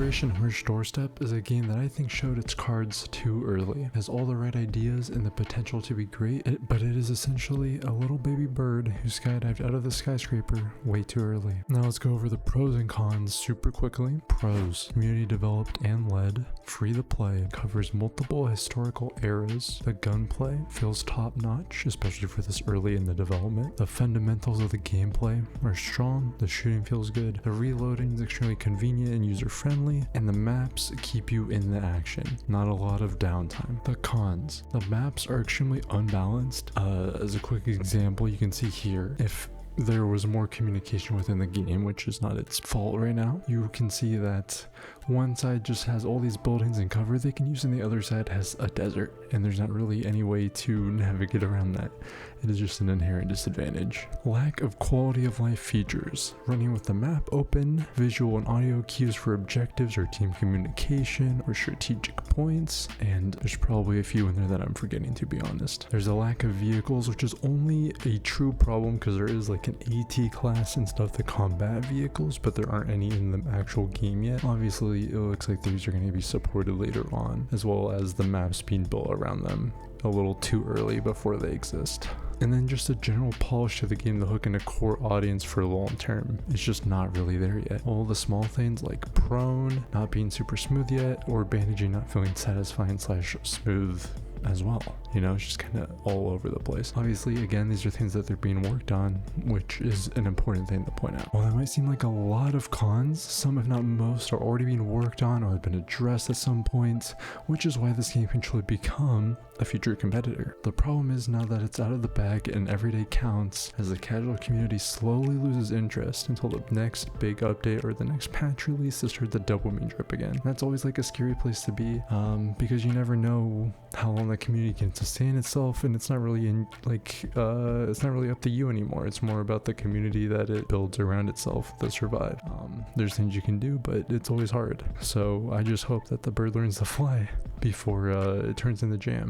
Operation Hirsch Doorstep is a game that I think showed its cards too early. It has all the right ideas and the potential to be great, but it is essentially a little baby bird who skydived out of the skyscraper way too early. Now let's go over the pros and cons super quickly. Pros: community developed and led, free to play, covers multiple historical eras, the gunplay feels top notch, especially for this early in the development. The fundamentals of the gameplay are strong, the shooting feels good, the reloading is extremely convenient and user friendly, and the maps keep you in the action. Not a lot of downtime. The cons: the maps are extremely unbalanced. As a quick example, you can see here, if there was more communication within the game, which is not its fault right now, you can see that one side just has all these buildings and cover they can use, and the other side has a desert, and there's not really any way to navigate around that. It is just an inherent disadvantage. Lack of quality of life features: running with the map open, visual and audio cues for objectives or team communication or strategic points, and there's probably a few in there that I'm forgetting, to be honest. There's a lack of vehicles, which is only a true problem because there is like an AT class and stuff that combat vehicles, but there aren't any in the actual game yet. Obviously, it looks like these are going to be supported later on, as well as the maps being built around them a little too early before they exist. And then just a general polish to the game to hook in a core audience for long term. It's just not really there yet. All the small things like prone not being super smooth yet, or bandaging not feeling satisfying / smooth as well. You know, it's just kind of all over the place. Obviously, again, these are things that they're being worked on, which is an important thing to point out. While that might seem like a lot of cons, some if not most are already being worked on or have been addressed at some point, which is why this game can truly become a future competitor. The problem is now that it's out of the bag and every day counts, as the casual community slowly loses interest until the next big update or the next patch release to start the dopamine drip again. That's always like a scary place to be, because you never know how long the community can sustain itself, and it's not really it's not really up to you anymore. It's more about the community that it builds around itself to survive. There's things you can do, but it's always hard. So I just hope that the bird learns to fly before it turns into jam.